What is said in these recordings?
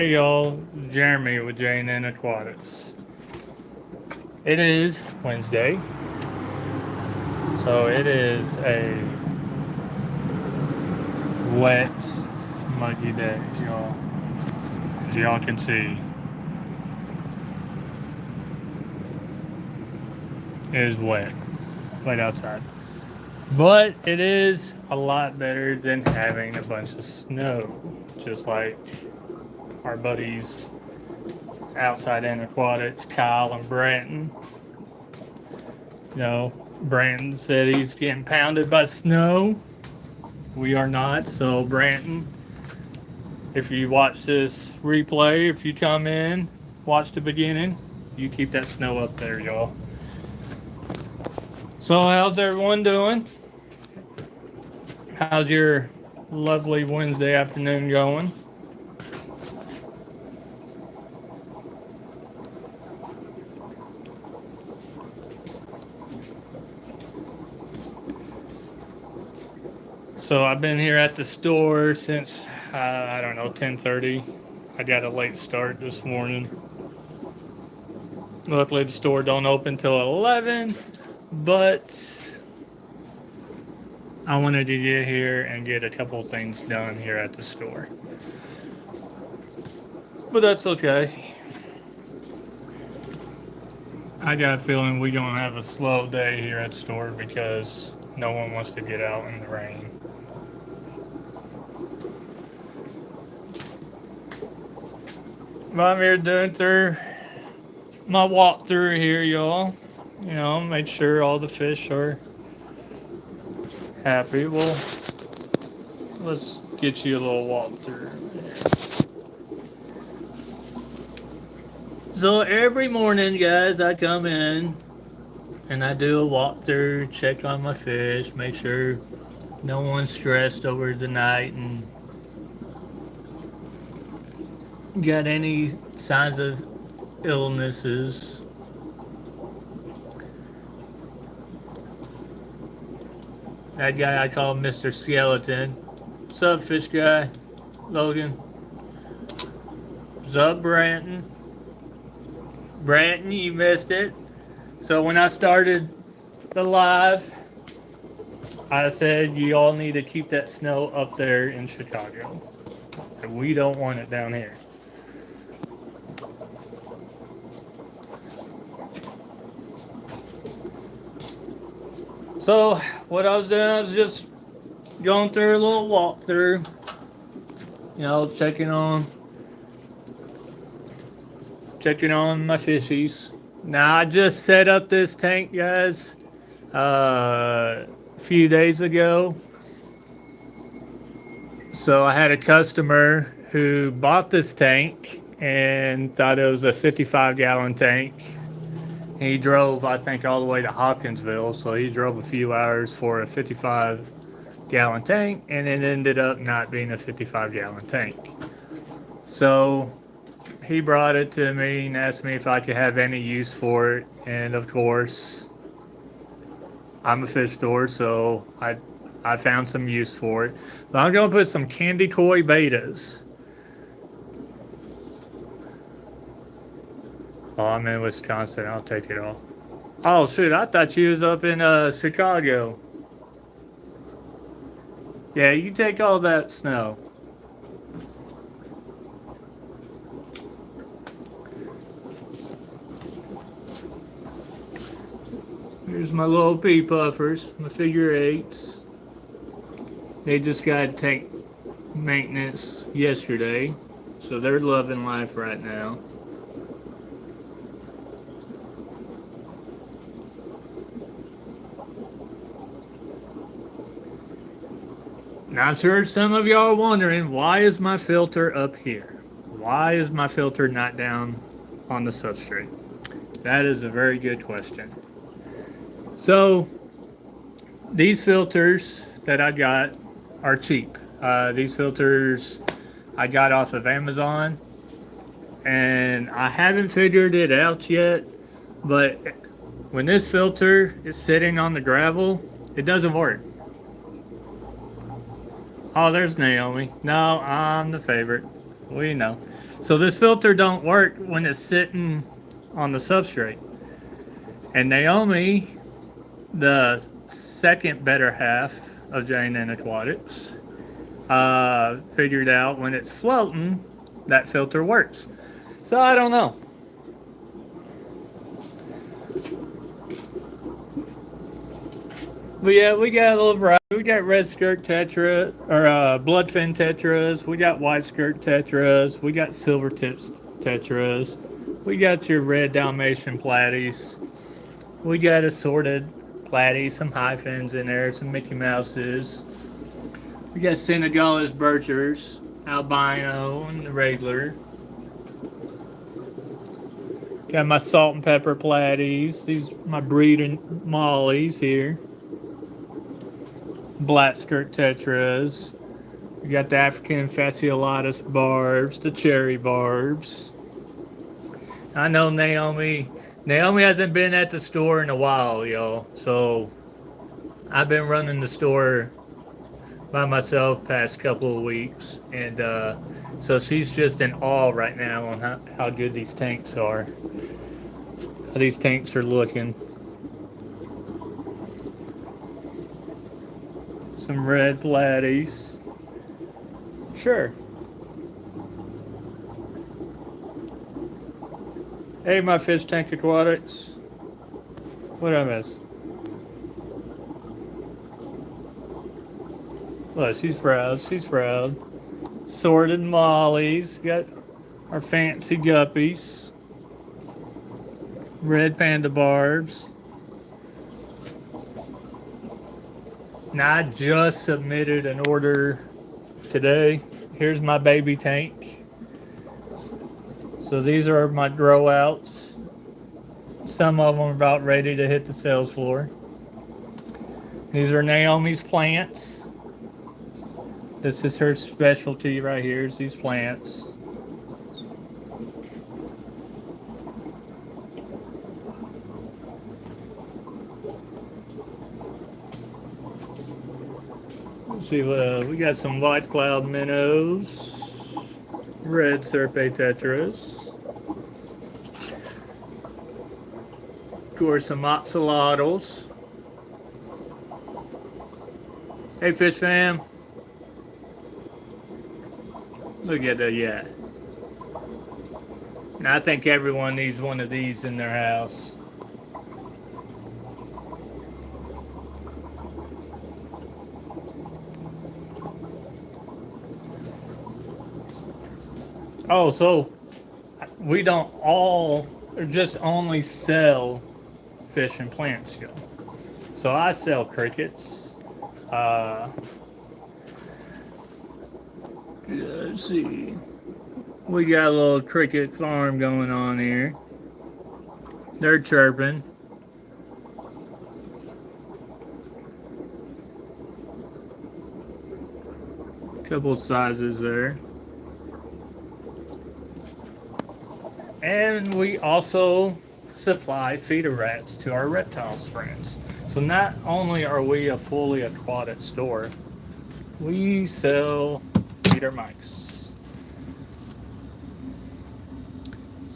Hey y'all, Jeremy with J&N Aquatics. It is Wednesday, so it is a wet, muggy day, y'all. As y'all can see, it is wet outside. But it is a lot better than having a bunch of snow, just like our buddies outside in Aquatics, Kyle and Branton. Branton said he's getting pounded by snow. We are not. So, Branton, if you watch this replay, if you come in, watch the beginning, you keep that snow up there, y'all. So, how's everyone doing? How's your lovely Wednesday afternoon going? So, I've been here at the store since, I don't know, 10:30. I got a late start this morning. Luckily, the store don't open till 11, but I wanted to get here and get a couple things done here at the store. But that's okay. I got a feeling we're going to have a slow day here at the store because no one wants to get out in the rain. But I'm here doing through my walkthrough here, y'all. Make sure all the fish are happy. Well, let's get you a little walkthrough. So every morning, guys, I come in and I do a walkthrough, check on my fish, make sure no one's stressed over the night and got any signs of illnesses. That guy I call Mr. Skeleton. What's up, fish guy? Logan. What's up, Branton? Branton, you missed it. So when I started the live, I said you all need to keep that snow up there in Chicago. We don't want it down here. So what I was doing, I was just going through a little walkthrough, checking on my fishies. Now I just set up this tank, guys, a few days ago. So I had a customer who bought this tank and thought it was a 55-gallon tank. He drove, I think, all the way to Hopkinsville, so he drove a few hours for a 55-gallon tank, and it ended up not being a 55-gallon tank. So he brought it to me and asked me if I could have any use for it, and of course, I'm a fish store, so I found some use for it. But I'm going to put some candy koi betas. Oh, I'm in Wisconsin. I'll take it all. Oh, shoot. I thought you was up in Chicago. Yeah, you take all that snow. Here's my little pea puffers, my figure eights. They just got tank maintenance yesterday, so they're loving life right now. Now, I'm sure some of y'all are wondering, why is my filter up here? Why is my filter not down on the substrate? That is a very good question. So, these filters that I got are cheap. These filters I got off of Amazon, and I haven't figured it out yet, but when this filter is sitting on the gravel, it doesn't work. Oh, there's Naomi. No, I'm the favorite. We know. So this filter don't work when it's sitting on the substrate. And Naomi, the second better half of J&N Aquatics, figured out when it's floating, that filter works. So I don't know. But yeah, we got a little variety. We got red skirt tetra, or bloodfin tetras. We got white skirt tetras. We got silver tips tetras. We got your red Dalmatian platies. We got assorted platies, some high fins in there, some Mickey Mouses. We got Senegalese birchers, albino, and the regular. Got my salt and pepper platies. These my breeding mollies here. Black skirt tetras. We got the African fasciolatus barbs, the cherry barbs. I know Naomi hasn't been at the store in a while, y'all. So I've been running the store by myself past couple of weeks, and so she's just in awe right now on how good these tanks are. How these tanks are looking. Some red platies. Sure. Hey, my fish tank aquatics. What did I miss? Look, she's proud. She's proud. Sorted mollies. Got our fancy guppies. Red panda barbs. Now I just submitted an order today. Here's my baby tank. So these are my grow outs. Some of them are about ready to hit the sales floor. These are Naomi's plants. This is her specialty right here, is these plants. Let's see, we got some white cloud minnows, red serpe tetras, of course some oxalotls. Hey fish fam, look at that, yeah. Now I think everyone needs one of these in their house. Oh, so we don't all, or just only sell fish and plants, y'all. So I sell crickets. Let's see. We got a little cricket farm going on here. They're chirping. Couple sizes there. And we also supply feeder rats to our reptiles friends. So not only are we a fully aquatic store, we sell feeder mice.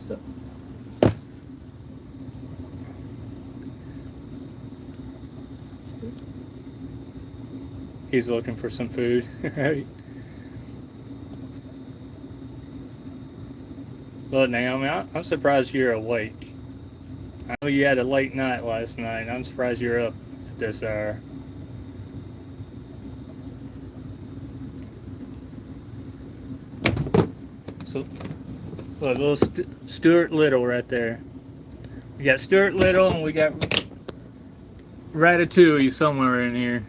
So, he's looking for some food. Look, Naomi, I'm surprised you're awake. I know you had a late night last night. I'm surprised you're up at this hour. So, look, little Stuart Little right there. We got Stuart Little and we got Ratatouille somewhere in here.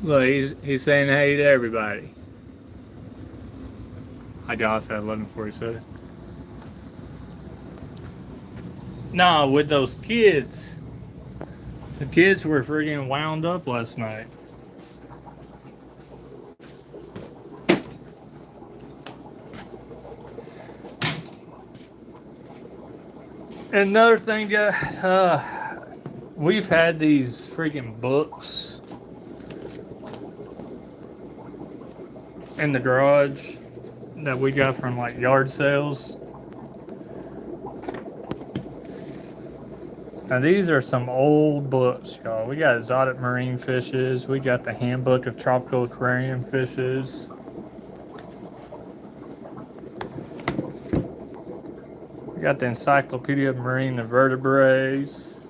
Look, he's saying hey to everybody. I got off at 11:47. Nah, with those kids. The kids were freaking wound up last night. Another thing, we've had these freaking books in the garage that we got from like yard sales. Now these are some old books, y'all. We got Exotic Marine Fishes. We got the Handbook of Tropical Aquarium Fishes. We got the Encyclopedia of Marine Invertebrates.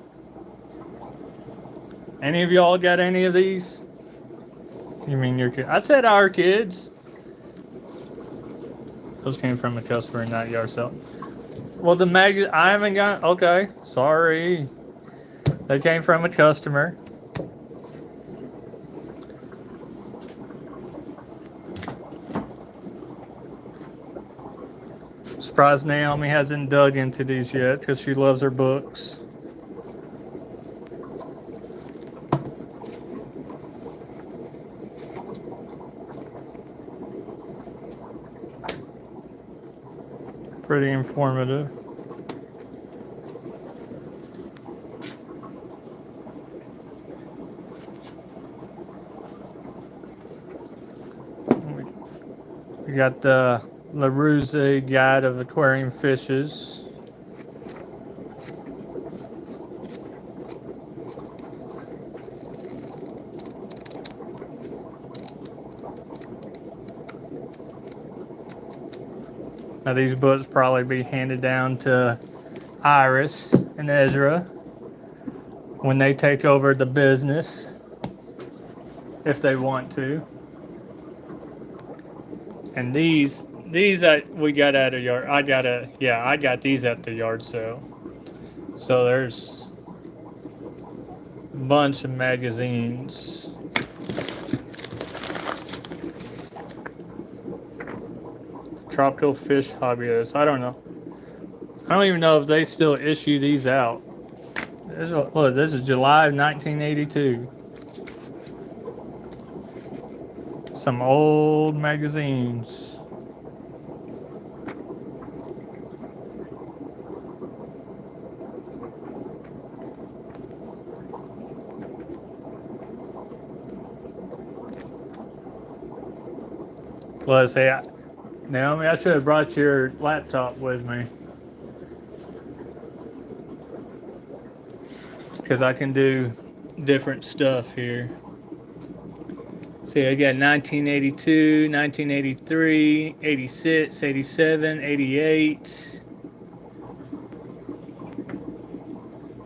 Any of y'all got any of these? You mean your kids? I said our kids. Those came from a customer, not yourself. Well, the I haven't got. Okay, sorry. They came from a customer. Surprised Naomi hasn't dug into these yet because she loves her books. Pretty informative. We got the LaRusse Guide of Aquarium Fishes. Now these books probably be handed down to Iris and Ezra when they take over the business, if they want to. And these we got at a yard. I got these at the yard sale. So there's a bunch of magazines. Tropical Fish Hobbyist. I don't know. I don't even know if they still issue these out. Look, this is July of 1982. Some old magazines. Let's say, Naomi, I should have brought your laptop with me. Because I can do different stuff here. See, I got 1982, 1983, 86, 87, 88.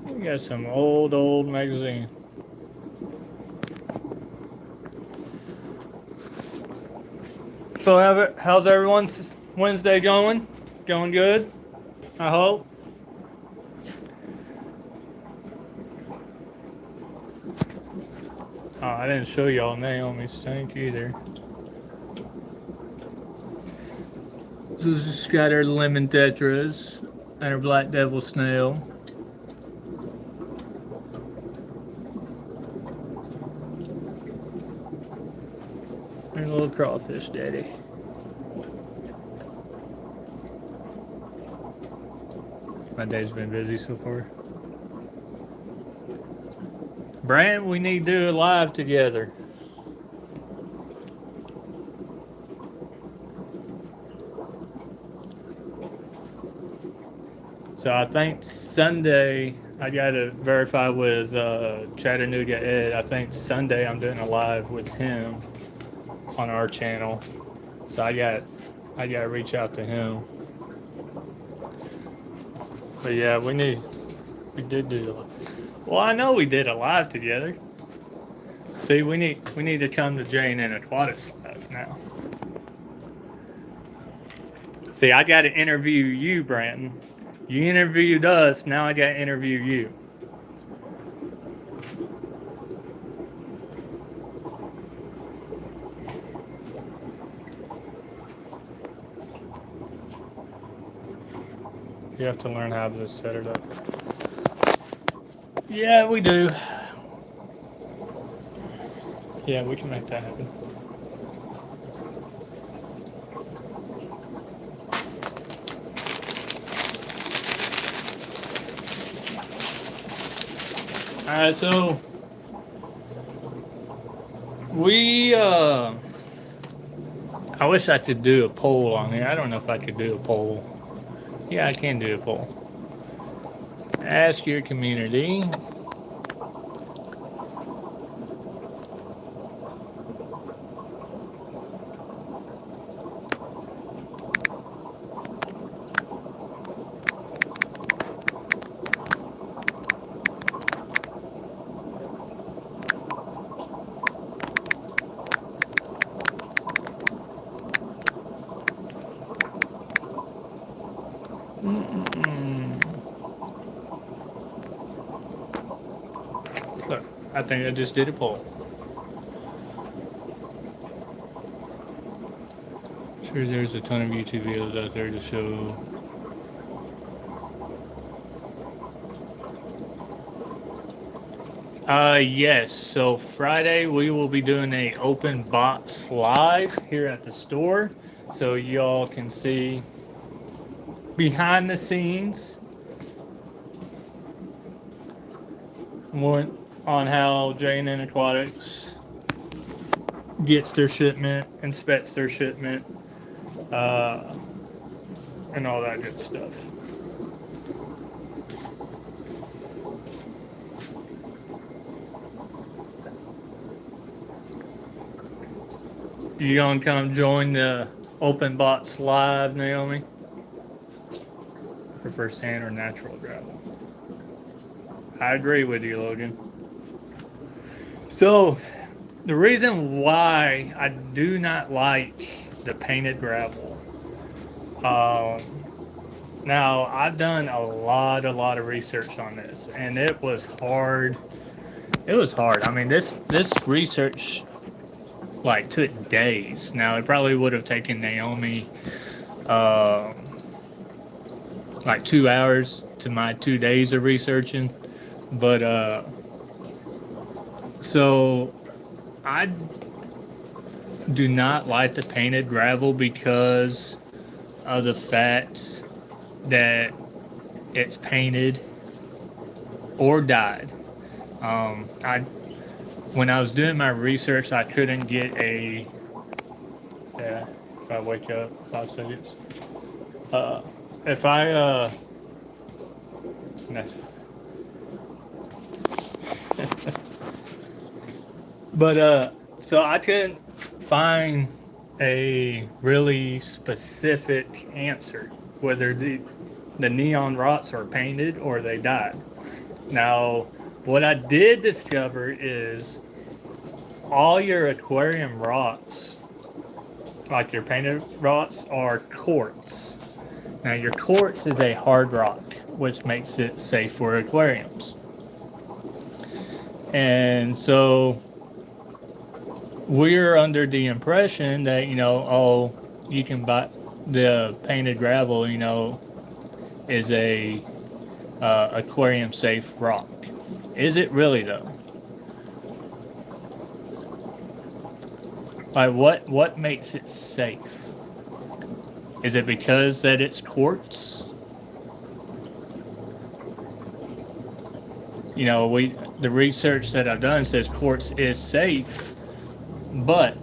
We got some old magazine. So how's everyone's Wednesday going? Going good, I hope. Oh, I didn't show y'all Naomi's tank either. So she's got her lemon tetras and her black devil snail. And a little crawfish daddy. My day's been busy so far. Brant, we need to do a live together. So I think Sunday, I got to verify with Chattanooga Ed. I think Sunday I'm doing a live with him on our channel. So I got to reach out to him. But yeah, we did do a live. Well, I know we did a live together. See, we need to come to J&N AQUATICS stuff now. See, I got to interview you, Brandon. You interviewed us, now I got to interview you. You have to learn how to set it up. Yeah, we do. Yeah, we can make that happen. Alright, so we I wish I could do a poll on here. I don't know if I could do a poll. Yeah, I can do a poll. Ask your community. Look, I think I just did a poll. Sure, there's a ton of YouTube videos out there to show. Yes. So Friday we will be doing a open box live here at the store, so y'all can see behind the scenes more on how J&N Aquatics gets their shipment, inspects their shipment, and all that good stuff. You gonna come join the open box live, Naomi? For first hand or natural gravel? I agree with you, Logan. So, the reason why I do not like the painted gravel. Now I've done a lot of research on this, and it was hard. It was hard. I mean, this research like took days. Now it probably would have taken Naomi like 2 hours to my 2 days of researching, but so I do not like the painted gravel because of the fact that it's painted or dyed. When I was doing my research, I couldn't get a. Yeah, if I wake up 5 seconds. If I that's. But so I couldn't find a really specific answer whether the neon rots are painted or they dyed. Now, what I did discover is all your aquarium rocks, like your painted rocks, are quartz. Now, your quartz is a hard rock, which makes it safe for aquariums. And so we're under the impression that, oh, you can buy the painted gravel, is a aquarium safe rock. Is it really though? Like what makes it safe? Is it because that it's quartz? The research that I've done says quartz is safe, but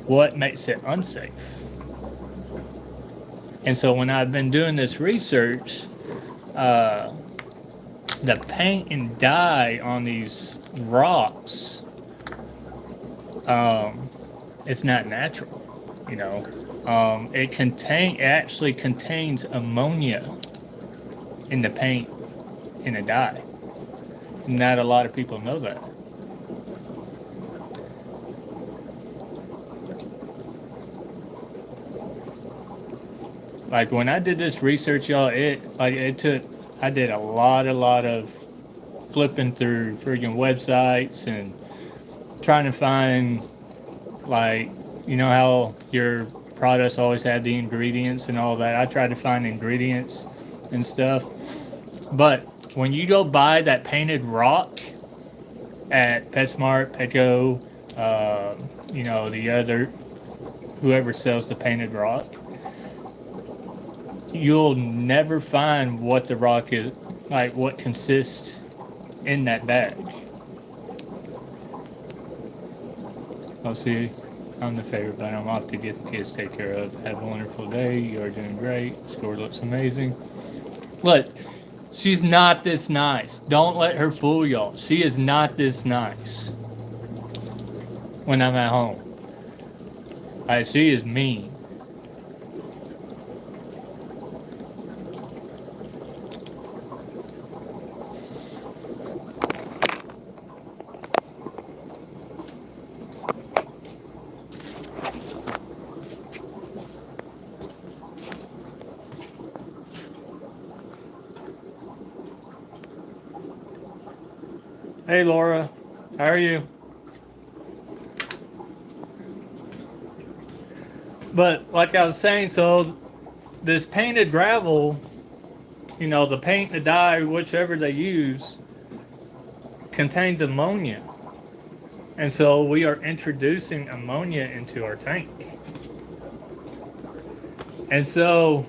what makes it unsafe? And so when I've been doing this research, the paint and dye on these rocks, it's not natural. It actually contains ammonia in the paint in a dye. Not a lot of people know that. Like when I did this research, y'all, I did a lot of flipping through freaking websites and trying to find, like, how your products always have the ingredients and all that. I tried to find ingredients and stuff. But when you go buy that painted rock at PetSmart, Petco, the other, whoever sells the painted rock, you'll never find what the rock is, like what consists in that bag. I'll see. I'm the favorite, but I'm off to get the kids taken care of. Have a wonderful day. You are doing great. Score looks amazing. Look, she's not this nice. Don't let her fool y'all. She is not this nice when I'm at home. She is mean. Hey Laura, how are you? But like I was saying, so this painted gravel, you know, the paint, the dye, whichever they use, contains ammonia. And so we are introducing ammonia into our tank. And so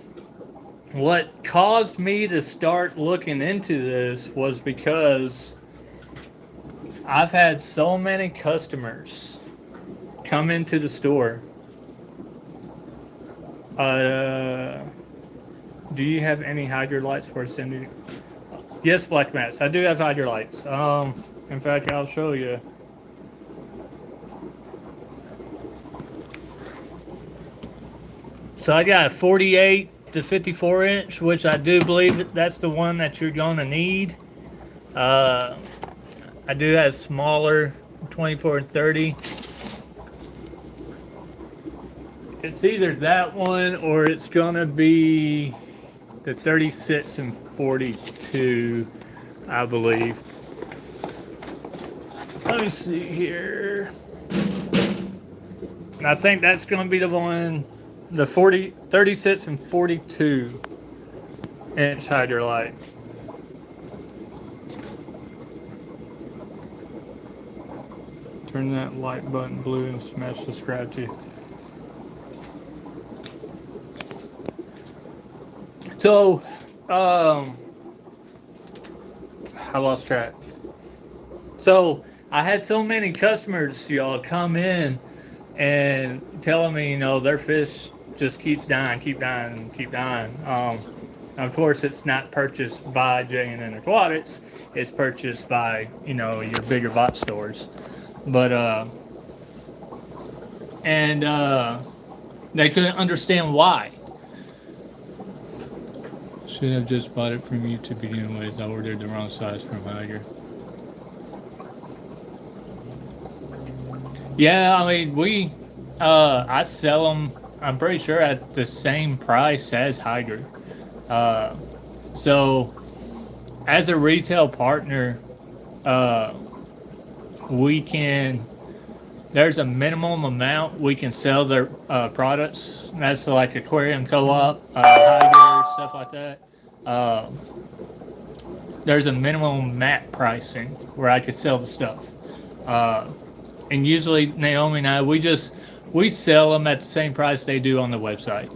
what caused me to start looking into this was because I've had so many customers come into the store. Do you have any hydrolytes for sending? Yes, Black Mats. I do have hydrolytes. In fact, I'll show you. So I got a 48 to 54 inch, which I do believe that's the one that you're gonna need. I do have smaller 24 and 30. It's either that one or it's gonna be the 36 and 42, I believe. Let me see here. And I think that's gonna be the one, the 36 and 42 inch hydrolyte. Turn that like button blue and smash subscribe to. So, I lost track. So I had so many customers, y'all, come in and telling me, you know, their fish just keeps dying, keep dying. Of course, it's not purchased by J&N Aquatics. It's purchased by, you know, your bigger bot stores. But they couldn't understand why. Should have just bought it from you to begin with. I ordered the wrong size from Hydra. Yeah, I mean, I sell them, I'm pretty sure, at the same price as Hydra. So, as a retail partner, there's a minimum amount we can sell their products. That's like aquarium co-op, Hydra, stuff like that. There's a minimum mat pricing where I could sell the stuff. And usually Naomi and I, we sell them at the same price they do on the website.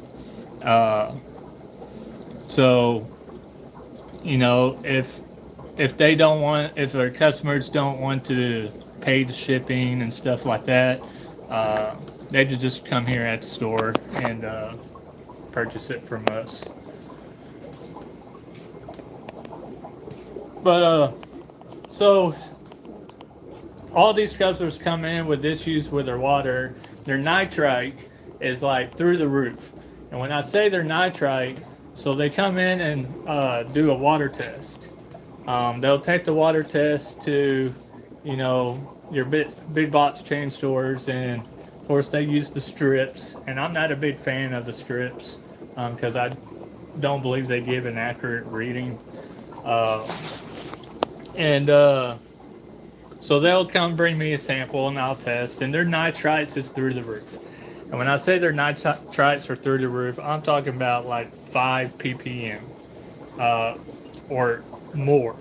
So, you know, if their customers don't want to pay the shipping and stuff like that, they just come here at the store and purchase it from us. But so all these customers come in with issues with their water. Their nitrite is like through the roof. And when I say they're nitrite, so they come in and do a water test. They'll take the water test to, you know, your big box chain stores, and of course they use the strips. And I'm not a big fan of the strips because I don't believe they give an accurate reading. So they'll come bring me a sample and I'll test, and their nitrites is through the roof. And when I say their nitrites are through the roof, I'm talking about like 5 ppm or more.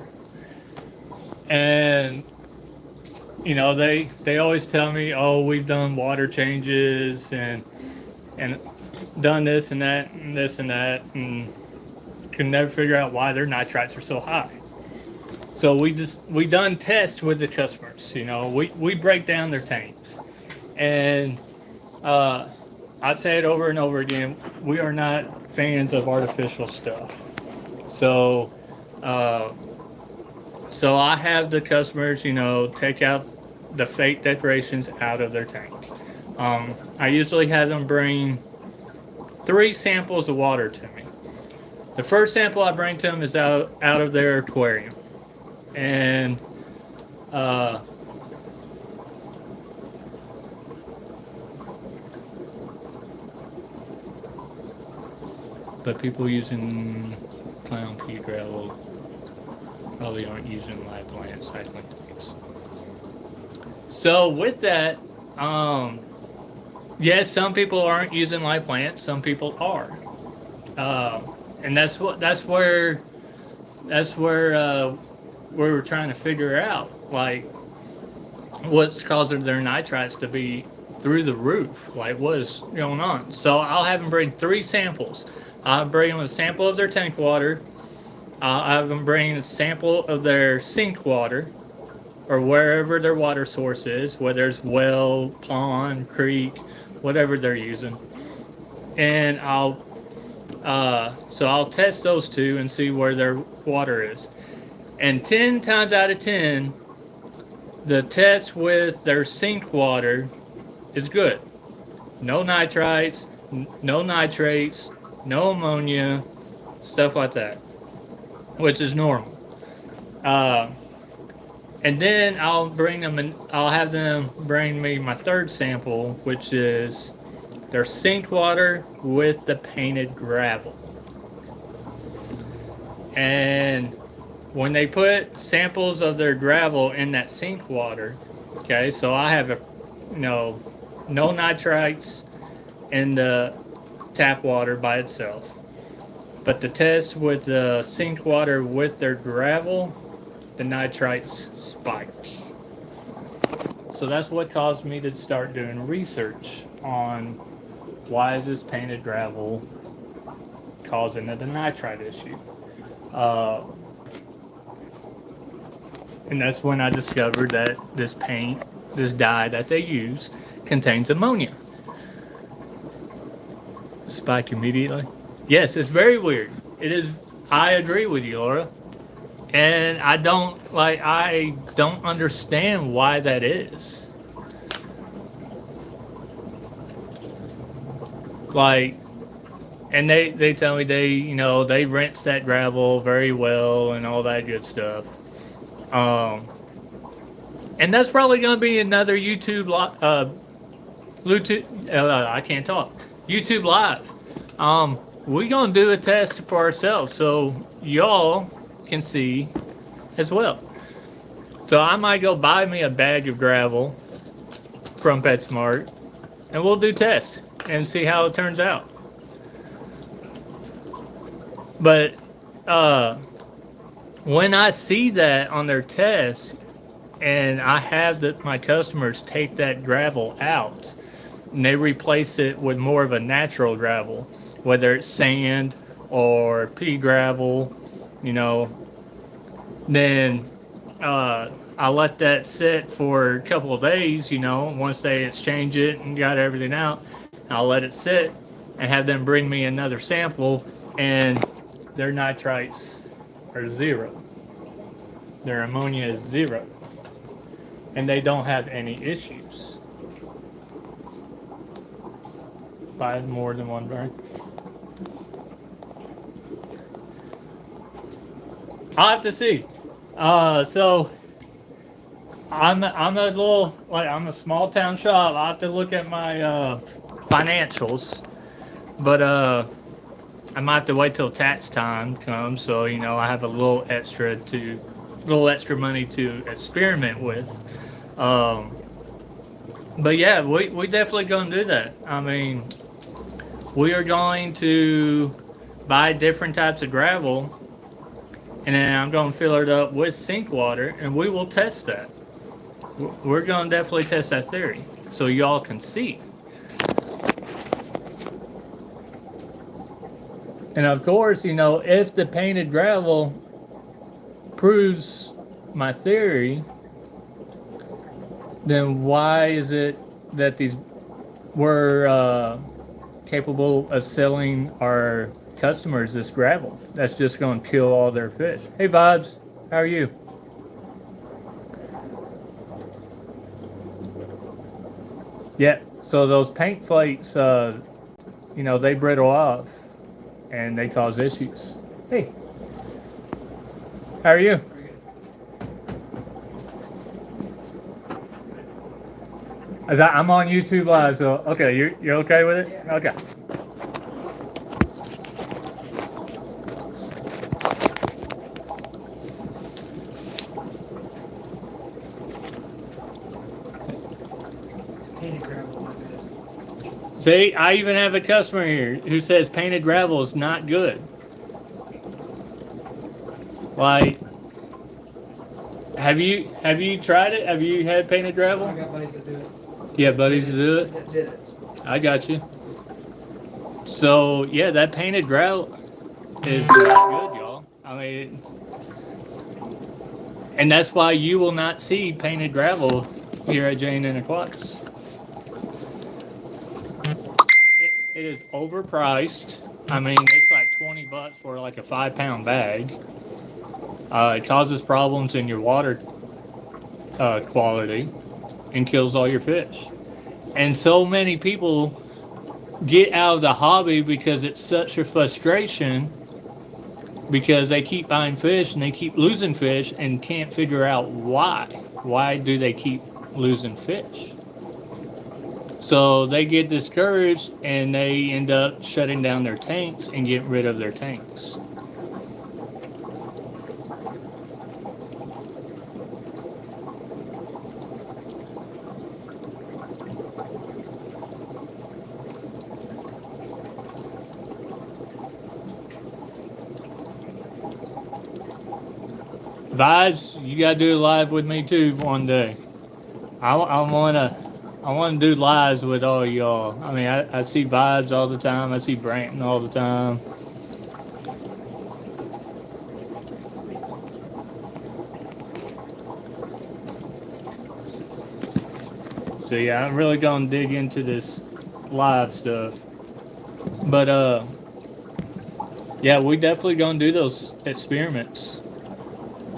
And you know, they always tell me, oh, we've done water changes and done this and that and this and that, and can never figure out why their nitrites are so high. So we done test with the customers. You know, we break down their tanks, and uh, I say it over and over again. We are not fans of artificial stuff. So, uh, so I have the customers, you know, take out the fake decorations out of their tank. I usually have them bring 3 samples of water to me. The first sample I bring to them is out of their aquarium, and uh, but people using clown pea gravel probably aren't using live plant cycling tanks. So with that, yes, some people aren't using live plants. Some people are, and that's where we were trying to figure out, like, what's causing their nitrites to be through the roof. Like, what is going on? So I'll have them bring 3 samples. I'll bring them a sample of their tank water. I'll have them bring a sample of their sink water, or wherever their water source is, whether it's well, pond, creek, whatever they're using. And I'll test those 2 and see where their water is. And 10 times out of 10, the test with their sink water is good. No nitrites, no nitrates, no ammonia, stuff like that, which is normal. And then I'll have them bring me my 3rd sample, which is their sink water with the painted gravel. And when they put samples of their gravel in that sink water, okay, so I have no nitrites in the tap water by itself. But the test with the sink water with their gravel, the nitrites spike. So that's what caused me to start doing research on why is this painted gravel causing the nitrite issue. And that's when I discovered that this dye that they use, contains ammonia. Spike immediately. Yes, it's very weird. It is. I agree with you, Laura. And I don't understand why that is. Like, and they tell me they rinse that gravel very well and all that good stuff. And that's probably going to be another YouTube I can't talk. YouTube Live. We're going to do a test for ourselves so y'all can see as well. So I might go buy me a bag of gravel from PetSmart and we'll do tests and see how it turns out. But when I see that on their tests and I have my customers take that gravel out and they replace it with more of a natural gravel, whether it's sand or pea gravel, then I let that sit for a couple of days, once they exchange it and got everything out, I'll let it sit and have them bring me another sample, and their nitrites are 0. Their ammonia is 0. And they don't have any issues. By more than one burn. I'll have to see. So I'm a small town shop. I'll have to look at my financials, but I might have to wait till tax time comes, so I have a little extra money to experiment with. But yeah, we definitely gonna do that. I mean, we are going to buy different types of gravel, and then I'm going to fill it up with sink water, and we will test that. We're going to definitely test that theory so y'all can see. And of course, if the painted gravel proves my theory, then why is it that we're capable of selling our customers this gravel that's just going to kill all their fish? Hey, Vibes, how are you? Yeah, so those paint flakes, they brittle off and they cause issues. Hey, how are you? I'm on YouTube Live, so okay, you're okay with it? Okay. Painted gravel is not good. See, I even have a customer here who says painted gravel is not good. Like, have you tried it? Have you had painted gravel? I got buddies that do it. Yeah, buddies to do it. That did it. I got you. So yeah, that painted gravel is not good, y'all. I mean, and that's why you will not see painted gravel here at J&N Aquatics. It is overpriced. I mean, it's like $20 for like a 5-pound bag. It causes problems in your water quality and kills all your fish. And so many people get out of the hobby because it's such a frustration because they keep buying fish and they keep losing fish and can't figure out why. Why do they keep losing fish? So they get discouraged and they end up shutting down their tanks and getting rid of their tanks. Vibes, you gotta do a live with me too one day. I wanna do lives with all y'all. I mean, I see Vibes all the time. I see Branton all the time. So yeah, I'm really gonna dig into this live stuff. But yeah, we definitely gonna do those experiments.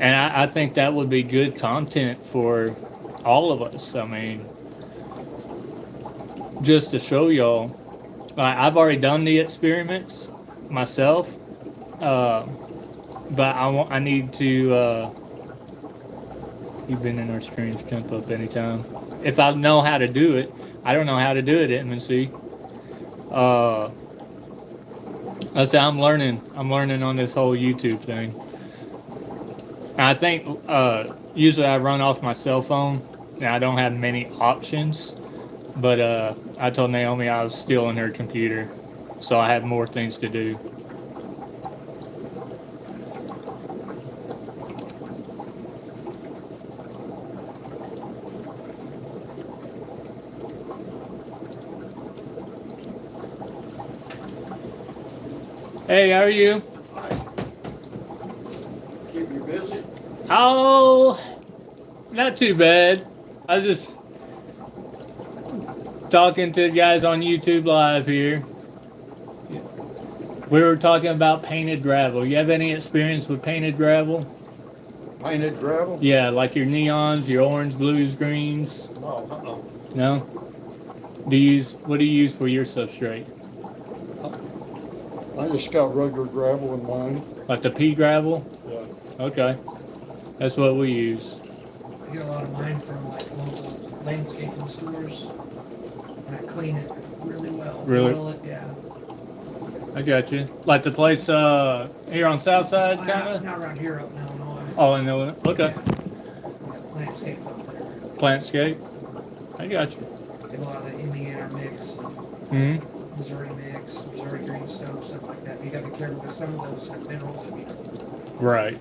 And I think that would be good content for all of us. I mean, just to show y'all, I've already done the experiments myself, but I need to. You've been in our streams, jump up anytime. If I know how to do it, I don't know how to do it at MNC. Let's say I'm learning on this whole YouTube thing. And I think usually I run off my cell phone and I don't have many options, but I told Naomi I was stealing her computer, so I have more things to do. Hey, how are you? Keep you busy? Oh, not too bad. I was just talking to the guys on YouTube Live here. We were talking about painted gravel. You have any experience with painted gravel? Painted gravel? Yeah, like your neons, your orange, blues, greens. No, No? What do you use for your substrate? I just got regular gravel in mine. Like the pea gravel? Yeah. Okay. That's what we use. I get a lot of mine from like local landscaping stores. And I clean it really well. Really? Oil it, yeah. I got you. Like the place here on South Side, kind of? Not around here up in Illinois. Oh, I know it. Okay. Yeah. Landscape up there. Plantscape. I got you. Get a lot of the Indiana mix, Mm-hmm. Missouri mix, Missouri green stone, stuff like that. You gotta be careful because some of those have minerals in you. Right.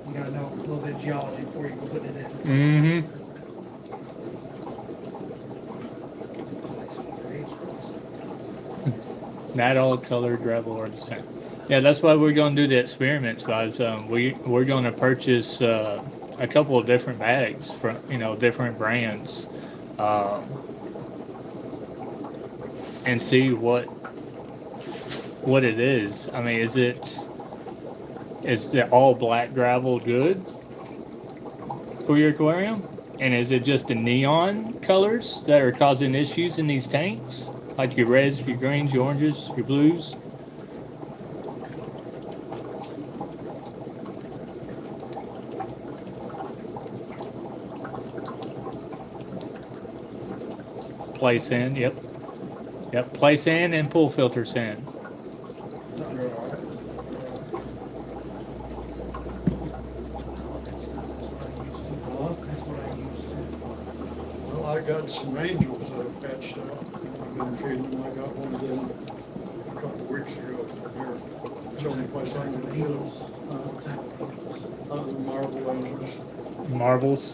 You gotta know a little bit of geology before you can put it in. Mm-hmm. Not all colored gravel are the same. Yeah, that's why we're going to do the experiments, guys. We're going to purchase a couple of different bags from different brands, um, and see what it is. I mean, is the all black gravel good for your aquarium? And is it just the neon colors that are causing issues in these tanks? Like your reds, your greens, your oranges, your blues? Play sand, yep. Yep, play sand and pool filter sand. That's what I used to. Well, I got some angels that have patched out. I've been feeding them. I got one of them a couple of weeks ago from here. It's the only place I can get them. Other than marble angels. Marbles.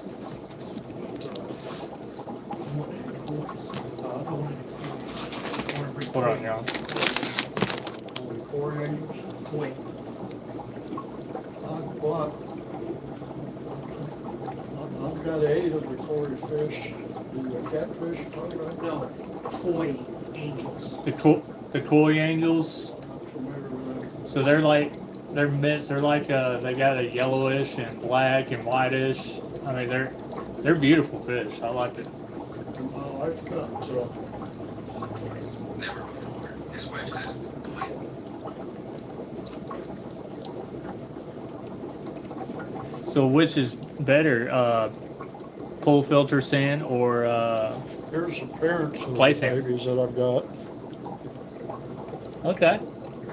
Hold on, y'all. Only core angels. Wait. I've got 8 of the Cory fish. The catfish you're talking about? No, koi angels. The koi angels. I'm not familiar with that. So they're mixed. They're like they got a yellowish and black and whitish. I mean they're beautiful fish. I like it. And my wife got Never before. His wife says, boy. So which is better, pool filter sand or here's the parents of Play the sand. babies that I've got. okay? I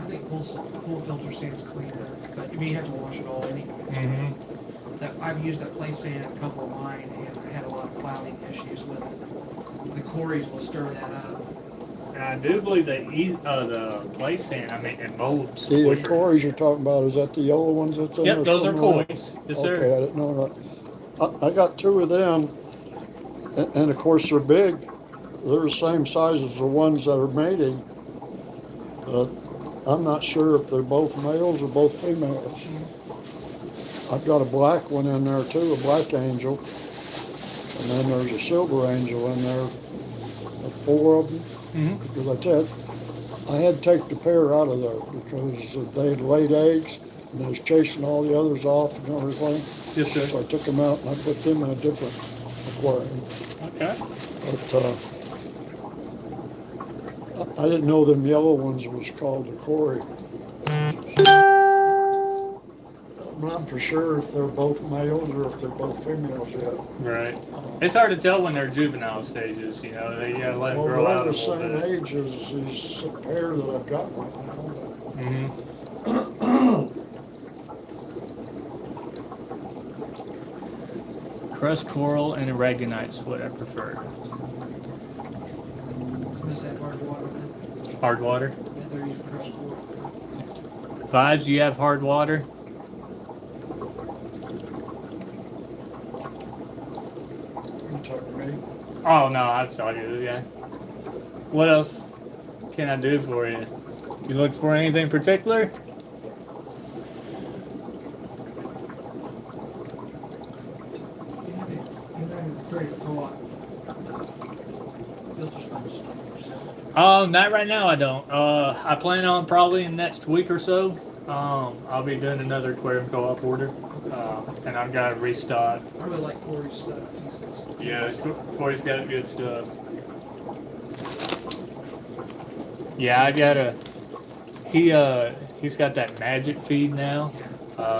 think pool filter sand's cleaner, but you have to wash it all anyway. Mm-hmm. That I've used that play sand in a couple of mine, and I had a lot of clouding issues with it. The Corys will stir that up. And I do believe the play sand. I mean it molds. The quicker. Corys you're talking about, is that the yellow ones that's in there? Yep, those are somewhere? koi's. Yes, sir. Okay, I didn't know that. I got 2 of them, and of course they're big. They're the same size as the ones that are mating. But I'm not sure if they're both males or both females. I've got a black one in there too, a black angel. And then there's a silver angel in there, 4 of them. Mm-hmm. Because I said, I had to take the pair out of there because they had laid eggs and they was chasing all the others off and everything. Yes, sir. So I took them out and I put them in a different aquarium. Okay. But I didn't know them yellow ones was called the Cory. I'm not for sure if they're both males or if they're both females yet. Right. It's hard to tell when they're juvenile stages. They gotta let them grow Well, out they're a the little same bit. age as these pair that I've got right now. Mm-hmm. Crushed coral and aragonite's what I prefer. Is that hard water then? Hard water. Yeah, they're using crushed coral. Vibes, you have hard water? You talking to me? Oh no, I saw you. Yeah. What else can I do for you? You look for anything particular? Not right now. I don't. I plan on probably in the next week or so. I'll be doing another aquarium co-op order, and I've got to restock. I really like Corey's stuff. Yeah, Corey's got good stuff. Yeah, I gotta. He's got that magic feed now,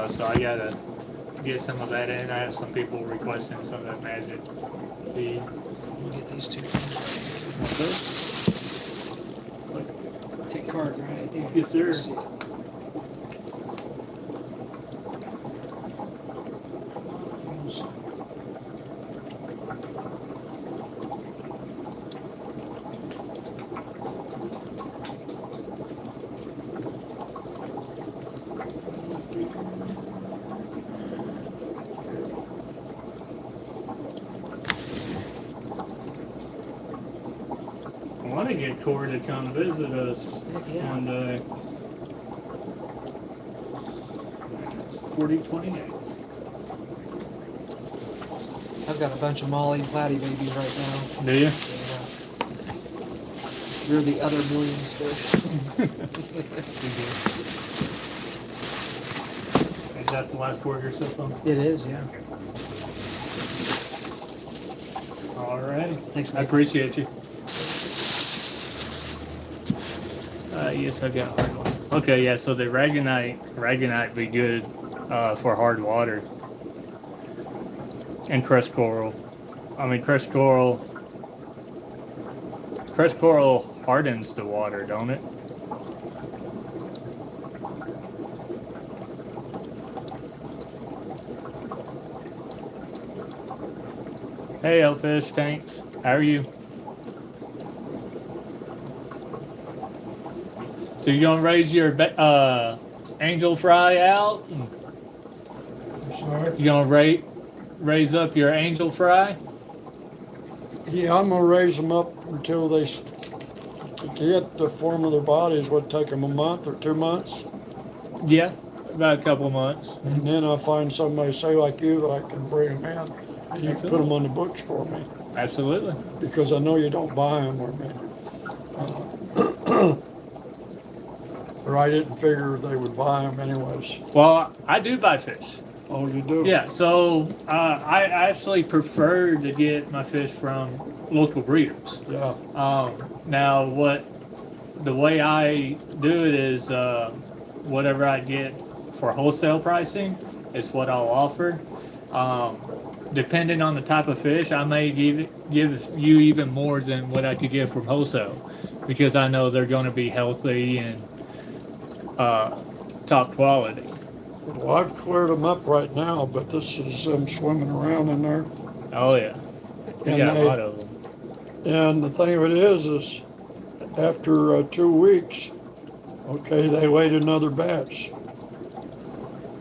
so I gotta get some of that in. I have some people requesting some of that magic feed. We'll get these two things. Take card right there. Yes, sir. Let's see. I want to get Corey to come visit us Yeah. one day. 4028. I've got a bunch of Molly and Platy babies right now. Do you? Yeah. You're the other millions fish. Is that the last word you're supposed to? It is, yeah. All right. Thanks, I mate. appreciate you. Yes, I got hard one. Okay, yeah. So the ragonite be good for hard water and crushed coral. I mean, crushed coral hardens the water, don't it? Hey, Elfish Tanks. How are you? So you gonna raise your angel fry out? Sorry? You gonna raise up your angel fry? Yeah, I'm gonna raise them up until they get the form of their bodies. Would take them a month or 2 months, Yeah, about a couple of months. and then I find somebody, say like you, that I can bring them in, and you can put them on the books for me, Absolutely. because I know you don't buy them, or I didn't figure they would buy them anyways. Well, I do buy fish. Oh, you do? Yeah, so I actually prefer to get my fish from local breeders. Yeah. Now, the way I do it is whatever I get for wholesale pricing is what I'll offer. Depending on the type of fish, I may give you even more than what I could get from wholesale, because I know they're going to be healthy and top quality. Well, I've cleared them up right now, but this is them swimming around in there. Oh yeah, you And got a they- lot of them. And the thing of it is after 2 weeks, okay, they weighed another batch.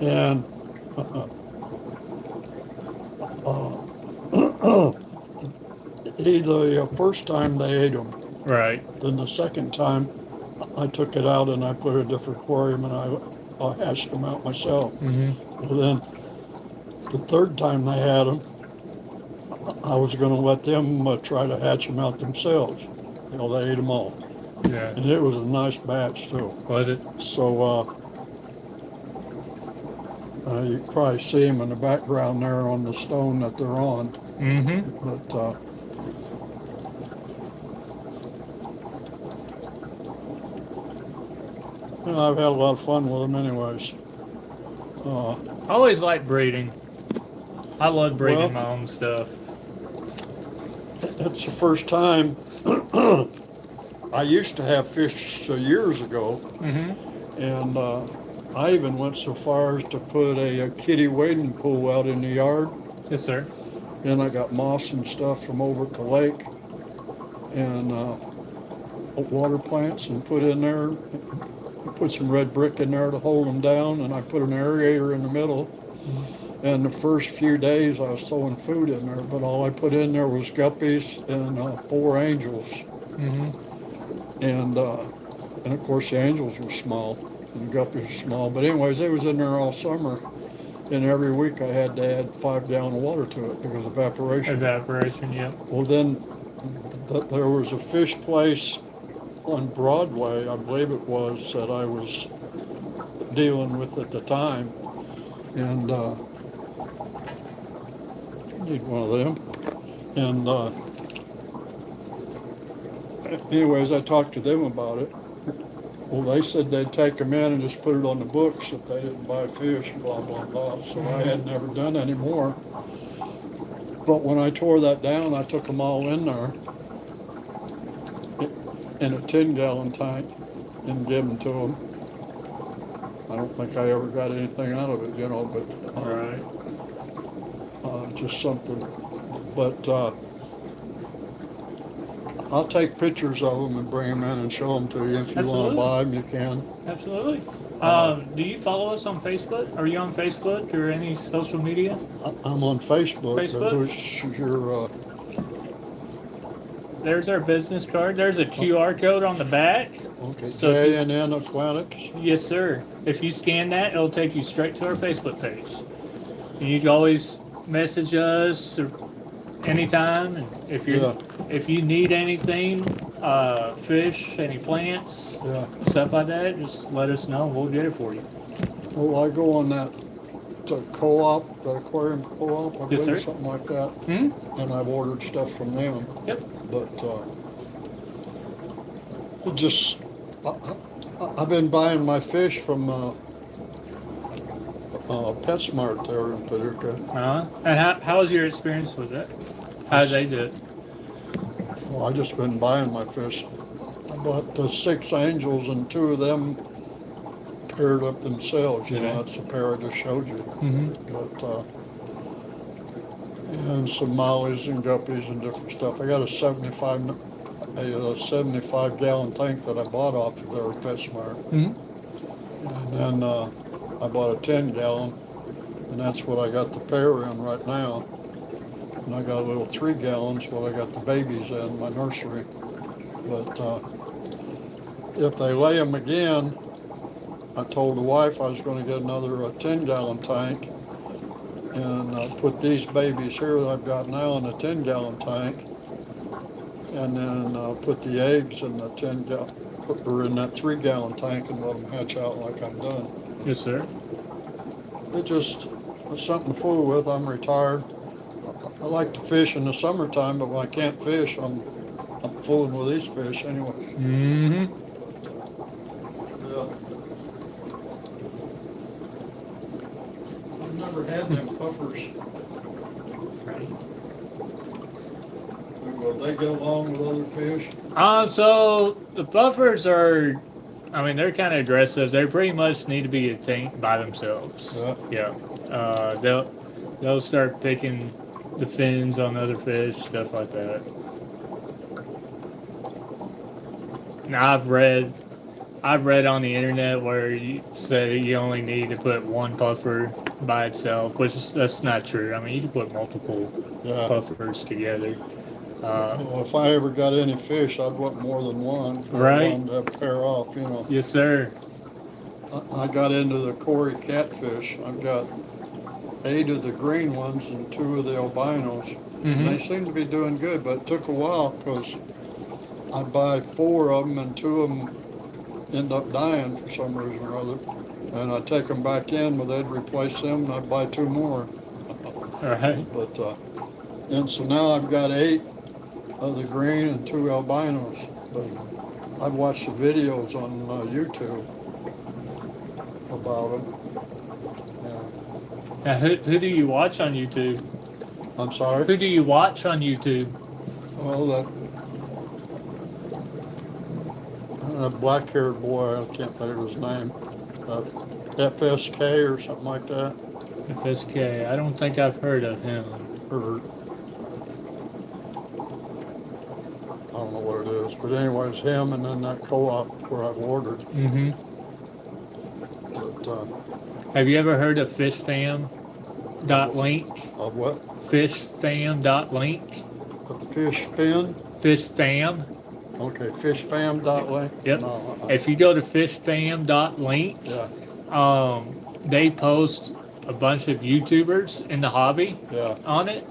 And the first time they ate them, Right. then the second time I took it out and I put a different aquarium and I hatched them out myself. Mm-hmm. Well, then the third time they had them, I was going to let them try to hatch them out themselves. You know, they ate them all. Yeah. And it was a nice batch too. Was it? So you can probably see them in the background there on the stone that they're on. Mm-hmm. But you know, I've had a lot of fun with them anyways. I always like breeding. I love breeding Well- my own stuff. It's the first time. I used to have fish years ago, Mm-hmm. and I even went so far as to put a kiddie wading pool out in the yard. Yes, sir. Then I got moss and stuff from over at the lake, and water plants, and put in there. Put some red brick in there to hold them down, and I put an aerator in the middle. And the first few days I was throwing food in there, but all I put in there was guppies and 4 angels. Mm-hmm. And of course the angels were small and the guppies were small. But anyways, they was in there all summer, and every week I had to add 5 gallons of water to it because of evaporation. Evaporation, yep. Well, then there was a fish place on Broadway, I believe it was, that I was dealing with at the time, and need one of them. And anyways, I talked to them about it. Well, they said they'd take them in and just put it on the books if they didn't buy fish, blah, blah, blah. So I had never done any more. But when I tore that down, I took them all in there in a 10-gallon tank and gave them to them. I don't think I ever got anything out of it, you know, but Right. just something. But I'll take pictures of them and bring them in and show them to you. If you want to Absolutely. buy them, you can. Absolutely. Do you follow us on Facebook? Are you on Facebook or any social media? I'm on Facebook. Facebook? Which your There's our business card. There's a QR code on the back. okay, So if you- J&N AQUATICS. Yes, sir. If you scan that, it'll take you straight to our Facebook page. And you can always message us or anytime. And Yeah. if you need anything, fish, any plants, Yeah. stuff like that, just let us know. We'll get it for you. Well, I go on that co-op, the aquarium co-op, I Yes, believe, sir. something like that, Hmm. and I've ordered stuff from them. Yep. But it just, I've been buying my fish from PetSmart there in Paducah. And how was your experience with it? How did they do it? Well, I just been buying my fish. I bought the 6 angels and 2 of them paired up themselves. You know, that's the pair I just showed you. Mm-hmm. But and some mollies and guppies and different stuff. I got a 75 gallon tank that I bought off of there at PetSmart. Mm-hmm. And then I bought a 10 gallon, and that's what I got the pair in right now. And I got a little 3 gallons what I got the babies in my nursery. But if they lay them again, I told the wife I was going to get another 10 gallon tank and put these babies here that I've got now in a 10 gallon tank, and then put the eggs in the 10 gallon or in that 3 gallon tank and let them hatch out like I'm done. Yes, sir. It just it's something to fool with. I'm retired. I like to fish in the summertime, but when I can't fish, I'm fooling with these fish anyway. Mm-hmm. Yeah. I've never had them puffers. Will they get along with other fish? So the buffers are, I mean, they're kind of aggressive. They pretty much need to be a tank by themselves. Yeah. Yeah. They'll start picking the fins on other fish, stuff like that. Now I've read on the internet where you say you only need to put one puffer by itself, that's not true. I mean, you can put multiple puffers together. Well, if I ever got any fish, I'd want more than one. Right. I want them to pair off, you know. Yes, sir. I got into the Cory catfish. I've got 8 of the green ones and 2 of the albinos. Mm-hmm. And they seem to be doing good, but it took a while because I'd buy 4 of them and 2 of them end up dying for some reason or other. And I'd take them back in, but they'd replace them and I'd buy 2 more. All right. But, and so now I've got 8 of the green and 2 albinos. But I've watched the videos on YouTube about them. Now, who do you watch on YouTube? I'm sorry? Who do you watch on YouTube? Well, that black-haired boy, I can't think of his name, FSK or something like that. FSK. I don't think I've heard of him. Or I don't know what it is, but anyways, him and then that co-op where I've ordered. Mm-hmm. But, have you ever heard of fishfam.link? of what? Fishfam.link. The fish fin? Fishfam. Okay, fishfam.link? Yep. No, If you go to fishfam.link, yeah, they post a bunch of YouTubers in the hobby yeah. on it.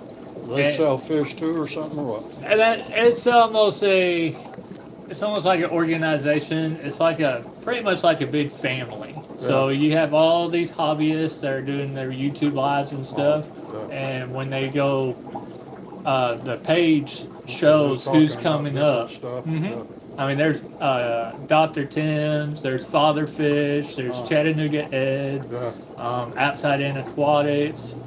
They sell fish too or something or what? And it's almost like an organization. It's like pretty much like a big family. Yeah. So you have all these hobbyists that are doing their YouTube lives and stuff. Yeah. And when they go, the page shows who's coming up. Mm-hmm. Yeah. I mean, there's Dr. Tim's, there's Father Fish, there's Chattanooga Ed, Outside In Aquatics,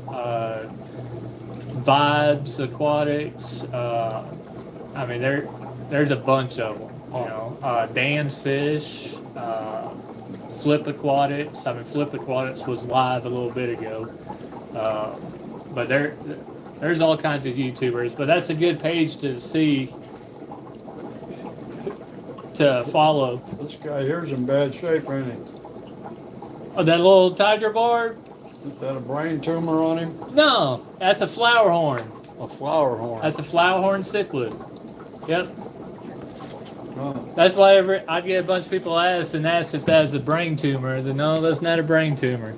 Vibes Aquatics. I mean, there's a bunch of them. You know, Dan's Fish, Flip Aquatics. I mean, Flip Aquatics was live a little bit ago, but there's all kinds of YouTubers. But that's a good page to see, to follow. This guy here's in bad shape, ain't he? Oh, that little tiger barb? Is that a brain tumor on him? No, that's a flower horn. A flower horn. That's a flower horn cichlid. Yep. Oh. That's why I get a bunch of people ask if that's a brain tumor. I said, no, that's not a brain tumor.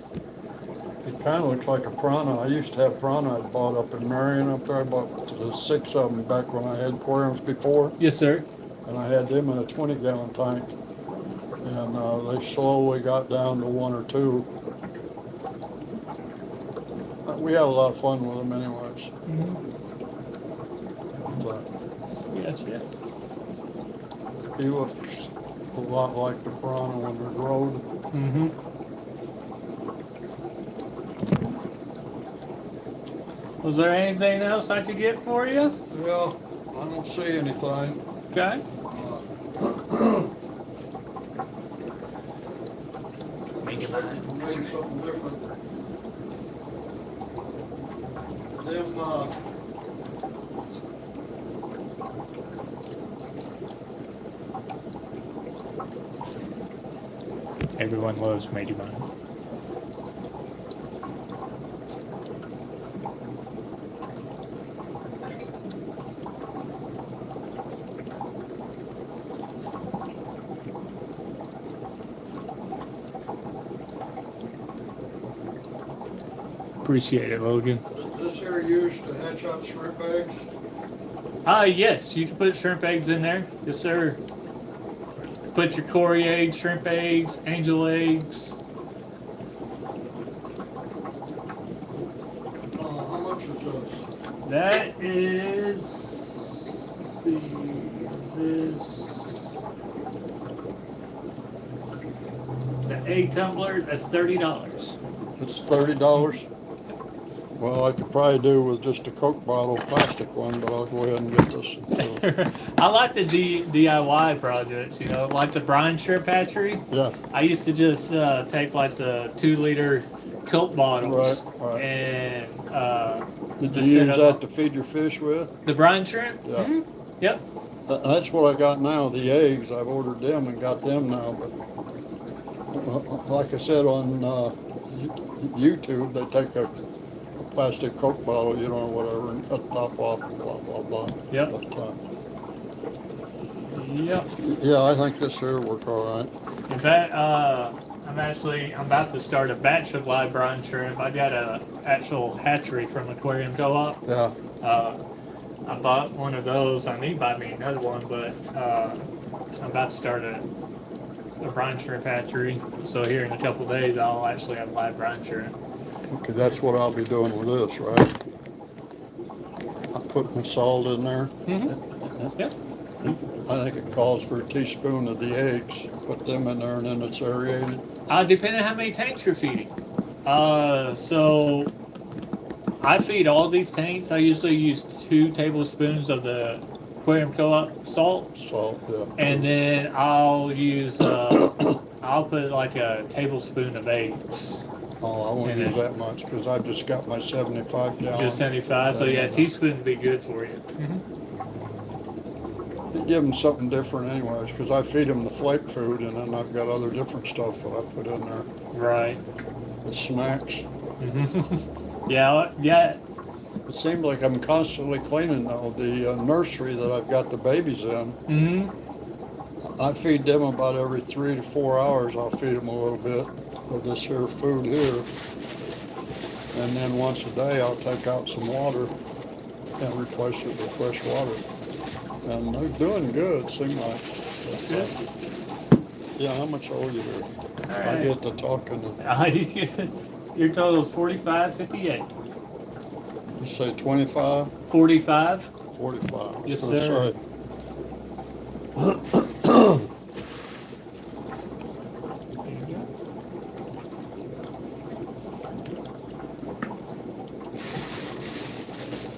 It kind of looks like a piranha. I used to have piranha I bought up in Marion up there. I bought the 6 of them back when I had aquariums before. Yes, sir. And I had them in a 20-gallon tank. And they slowly got down to 1 or 2. We had a lot of fun with them anyways. But Yes, yes. he looks a lot like the piranha when they're grown. Mm-hmm. Was there anything else I could get for you? Yeah, I don't see anything. Okay. Maybe something different. Them, Everyone loves Matey Mine. Appreciate it, Logan. is this here used to hatch out shrimp eggs? Yes, you can put shrimp eggs in there. Yes, sir. Put your Cory eggs, shrimp eggs, angel eggs. How much is this? That is, let's see, this, the egg tumbler, that's $30. It's $30. Well, I could probably do with just a Coke bottle, plastic one, but I'll go ahead and get this. I like the DIY projects, you know, like the brine shrimp hatchery. Yeah, I used to just take like the 2-liter Coke bottles right. and Did just you set use up that to feed your fish with? the brine shrimp. Yeah. Mhm. Yep. That's what I got now, the eggs. I've ordered them and got them now, but like I said on YouTube, they take a plastic Coke bottle, you know, whatever, and cut the top off and blah, blah, blah. Yep. But, Yep. yeah, I think this here will work all right. In fact, I'm about to start a batch of live brine shrimp. I got a actual hatchery from Aquarium Co-op. Yeah, I bought one of those. I need to buy me another one, but I'm about to start a brine shrimp hatchery. So here in a couple of days, I'll actually have live brine shrimp. okay, that's what I'll be doing with this, right? I'm putting the salt in there. Mm-hmm. Yep. I think it calls for a teaspoon of the eggs. Put them in there and then it's aerated. Depending on how many tanks you're feeding. So I feed all these tanks. I usually use 2 tablespoons of the Aquarium Co-op salt, Salt, yeah. and then I'll use I'll put like a tablespoon of eggs. Oh, I won't And use then- that much because I've just got my 75 gallon. Just 75. So yeah, a teaspoon would be good for you. Give them something different anyways, because I feed them the flake food and then I've got other different stuff that I put in there. Right. The snacks. Yeah. Yeah. It seems like I'm constantly cleaning though. The nursery that I've got the babies in, Mm-hmm. I feed them about every 3 to 4 hours. I'll feed them a little bit of this here food here. And then once a day I'll take out some water and replace it with fresh water. And they're doing good, seem like. But, Good. yeah, how much owe you here? I All get to talking. right. Your total is $45.58. You say 25, 45. 45. Yes, So sir. say- There you go.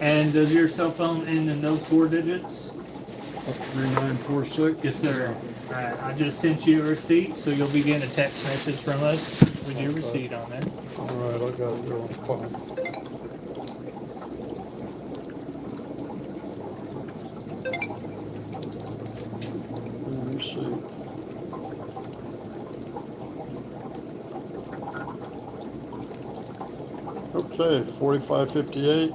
And does your cell phone end in those 4 digits? 3946. Yes, sir. All right. I just sent you a receipt, so you'll be getting a text message from us with your Okay. receipt on there. All right, I got it on the phone. Let me see. Okay, 4558.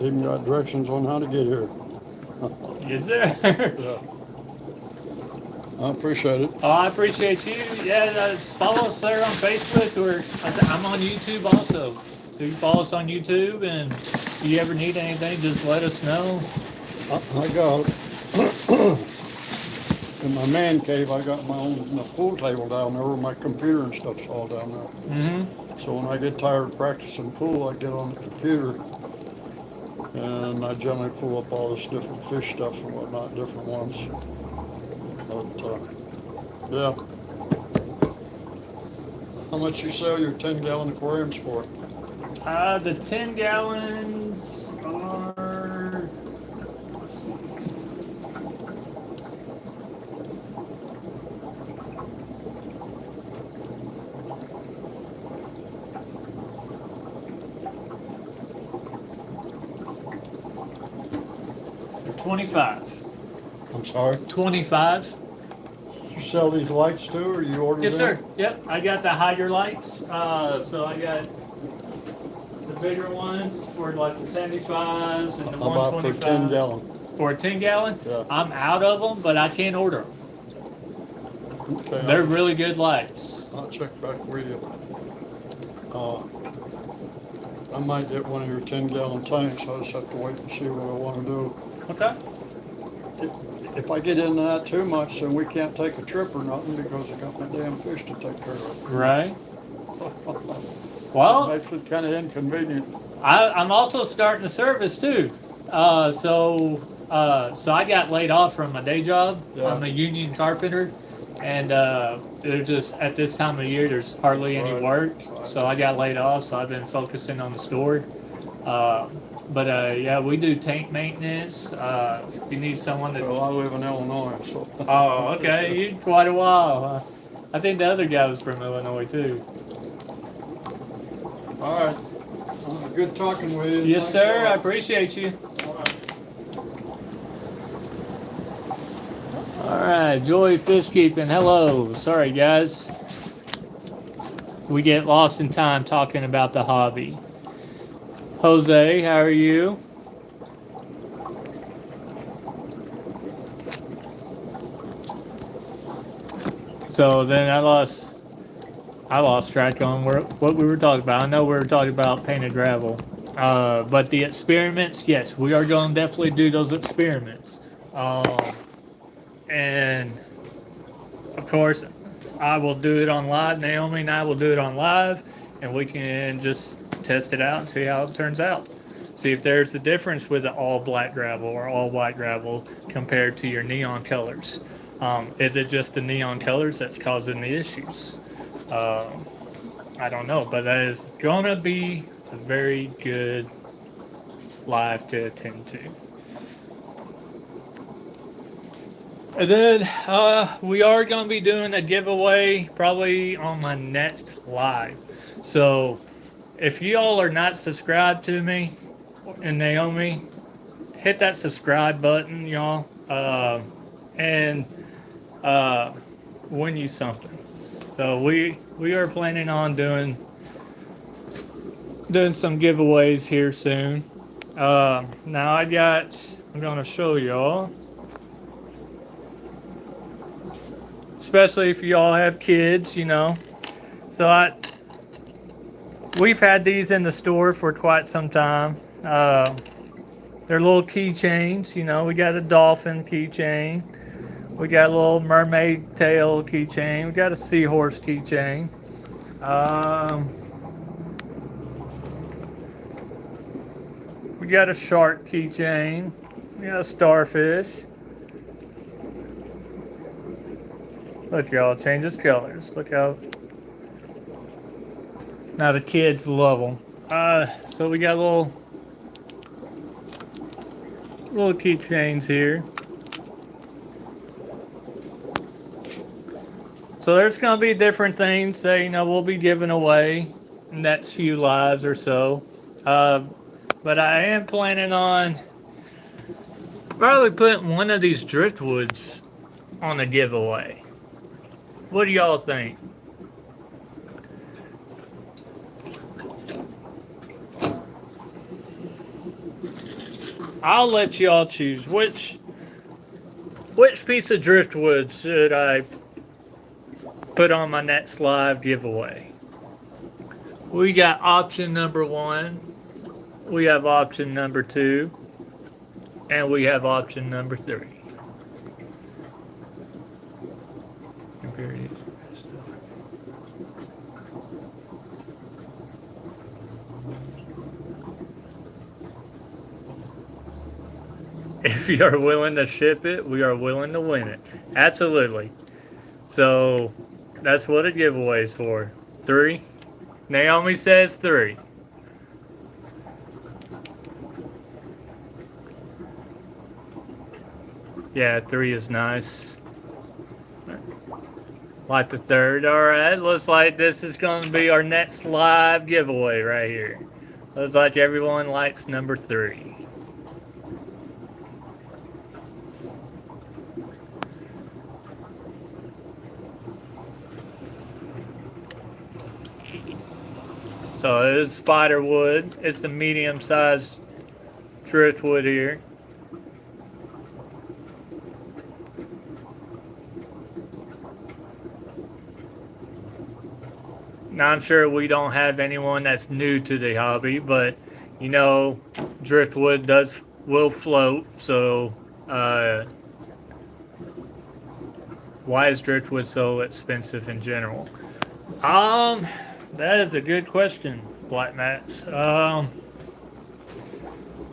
Even got directions on how to get here. Yes, sir. Yeah. I appreciate it. Oh, I appreciate you. Yeah, follow us there on Facebook, or I'm on YouTube also. So you follow us on YouTube, and if you ever need anything, just let us know. I got in my man cave. I got my own pool table down there where my computer and stuff's all down there. Mm-hmm. So when I get tired of practicing pool, I get on the computer and I generally pull up all this different fish stuff and whatnot, different ones. But yeah. How much you sell your 10-gallon aquariums for? The 10 gallons are $25. I'm sorry. 25. You sell these lights too, or you order Yes, them? sir. Yep, I got the higher lights. So I got the bigger ones for like the 75s and the How about for 125. 10 gallon? For a 10 gallon? Yeah. I'm out of them, but I can order them. Okay. They're really good lights. I'll check back with you. I might get one of your 10-gallon tanks. I just have to wait and see what I want to do. Okay. If I get into that too much, then we can't take a trip or nothing because I got my damn fish to take care of. Right. That Well, makes it kind of inconvenient. I'm also starting a service too. So I got laid off from my day job. Yeah. I'm a union carpenter, and there's just at this time of year there's hardly any Right. work. Right. So I got laid off. So I've been focusing on the store. But yeah, we do tank maintenance. If you need someone to. Well, I live in Illinois, so. Oh, okay. You quite a while. I think the other guy was from Illinois too. All right. Good talking with you. Yes, Thanks sir. a I lot. appreciate you. All right. All right, Joy Fish Keeping. Hello. Sorry, guys. We get lost in time talking about the hobby. Jose, how are you? So then I lost track on what we were talking about. I know we were talking about painted gravel. But the experiments, yes, we are going to definitely do those experiments. And of course, I will do it on live. Naomi and I will do it on live, and we can just test it out and see how it turns out. See if there's a difference with the all black gravel or all white gravel compared to your neon colors. Is it just the neon colors that's causing the issues? I don't know, but that is going to be a very good live to attend to. And then we are going to be doing a giveaway probably on my next live. So if y'all are not subscribed to me and Naomi, hit that subscribe button, y'all, and win you something. So we are planning on doing some giveaways here soon. Now I'm going to show y'all. Especially if y'all have kids, you know. So we've had these in the store for quite some time. They're little keychains, you know. We got a dolphin keychain. We got a little mermaid tail keychain. We got a seahorse keychain. We got a shark keychain. We got a starfish. Look, y'all, it changes colors. Look how. Now the kids love them. So we got little keychains here. So there's gonna be different things that we'll be giving away in the next few lives or so. But I am planning on probably putting one of these driftwoods on a giveaway. What do y'all think? I'll let y'all choose which Which piece of driftwood should I put on my next live giveaway? We got option number 1, we have option number 2, and we have option number 3. If you are willing to ship it, we are willing to win it. Absolutely. So that's what a giveaway is for. 3. Naomi says 3. Yeah, 3 is nice. Like the 3rd. Alright, looks like this is going to be our next live giveaway right here. Looks like everyone likes number 3. So it is spider wood. It's the medium-sized driftwood here. Now I'm sure we don't have anyone that's new to the hobby, but you know, driftwood will float. So why is driftwood so expensive in general? That is a good question, Black Max.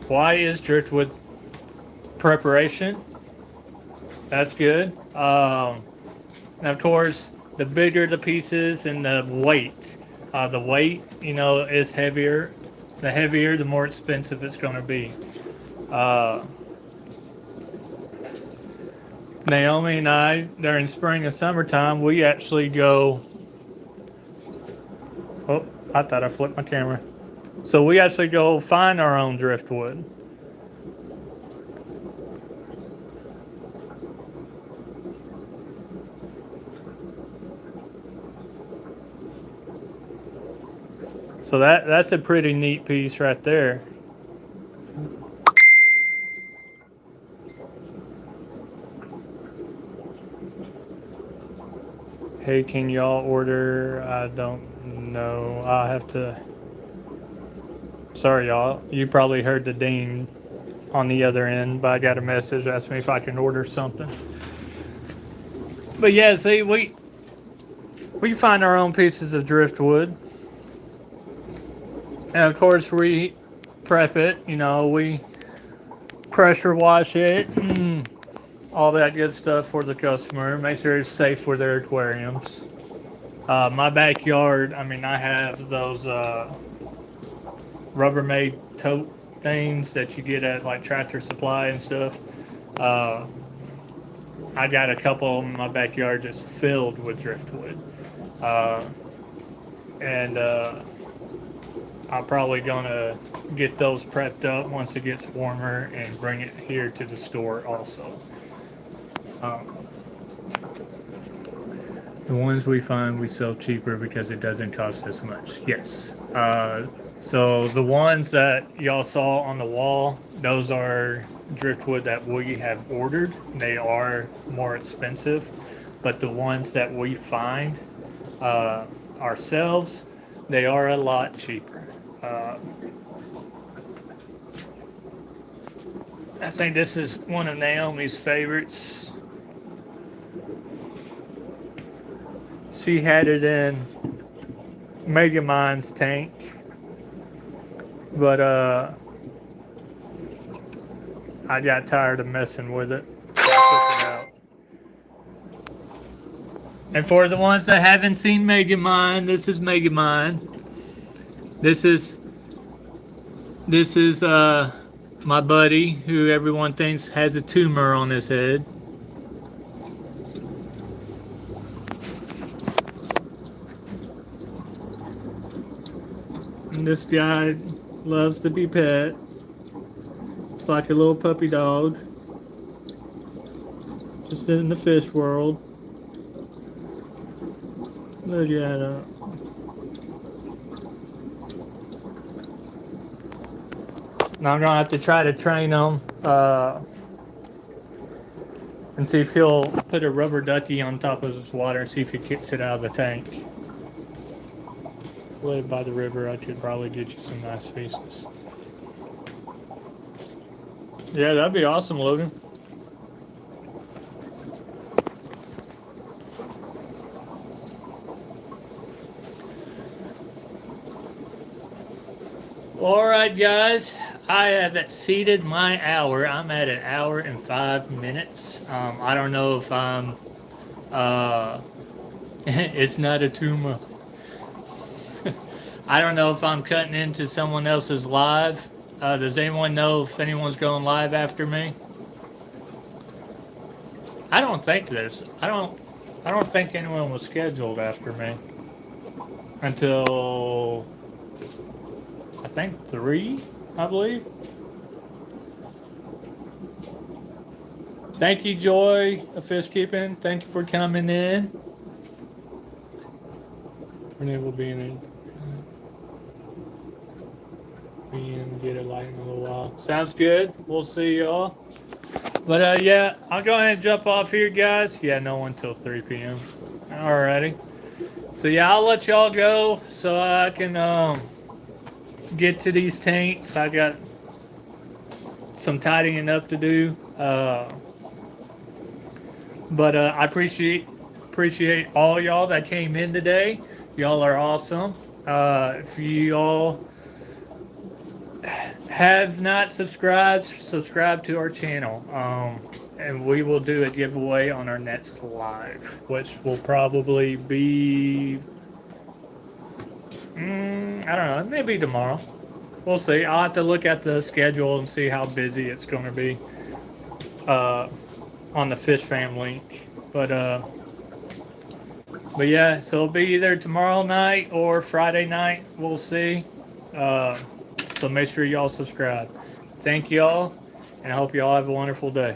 Why is driftwood preparation? That's good. And of course, the bigger the pieces and the weight. The weight, you know, is heavier. The heavier, the more expensive it's going to be. Naomi and I, during spring and summertime, we actually go. Oh, I thought I flipped my camera. So we actually go find our own driftwood. So that's a pretty neat piece right there. Hey, can y'all order? I don't know. I'll have to. Sorry, y'all. You probably heard the ding on the other end, but I got a message asking me if I can order something. But yeah, see, we find our own pieces of driftwood, and of course we prep it. You know, we pressure wash it and all that good stuff for the customer. Make sure it's safe for their aquariums. My backyard, I mean, I have those Rubbermaid tote things that you get at like Tractor Supply and stuff. I got a couple in my backyard just filled with driftwood. And I'm probably gonna get those prepped up once it gets warmer and bring it here to the store also. The ones we find we sell cheaper because it doesn't cost as much. Yes. So the ones that y'all saw on the wall, those are driftwood that we have ordered. They are more expensive, but the ones that we find ourselves, they are a lot cheaper. I think this is one of Naomi's favorites. She had it in Megamind's tank, but I got tired of messing with it, so I took it out. And for the ones that haven't seen Megamind, this is Megamind. This is my buddy who everyone thinks has a tumor on his head. And this guy loves to be pet. It's like a little puppy dog. Just in the fish world. Look at that. Now I'm gonna have to try to train them. and see if he'll put a rubber ducky on top of his water and see if he kicks it out of the tank. Live by the river, I could probably get you some nice pieces. Yeah, that'd be awesome, Logan. All right, guys, I have exceeded my hour. I'm at 1 hour and 5 minutes. I don't know if I'm, it's not a tumor. I don't know if I'm cutting into someone else's live. Does anyone know if anyone's going live after me? I don't think there's, I don't think anyone was scheduled after me until I think 3, I believe. Thank you, Joy of Fish Keeping. Thank you for coming in. Renee will be in. Get a light in a little while. Sounds good. We'll see y'all. But yeah, I'll go ahead and jump off here, guys. Yeah, no one till 3 p.m. Alrighty. So yeah, I'll let y'all go so I can get to these tanks. I got some tidying up to do. But I appreciate all y'all that came in today. Y'all are awesome. If you all have not subscribed, subscribe to our channel. And we will do a giveaway on our next live, which will probably be, I don't know, maybe tomorrow. We'll see. I'll have to look at the schedule and see how busy it's going to be on the Fish Fam link. But yeah, so it'll be either tomorrow night or Friday night. We'll see. So make sure y'all subscribe. Thank y'all, and I hope y'all have a wonderful day.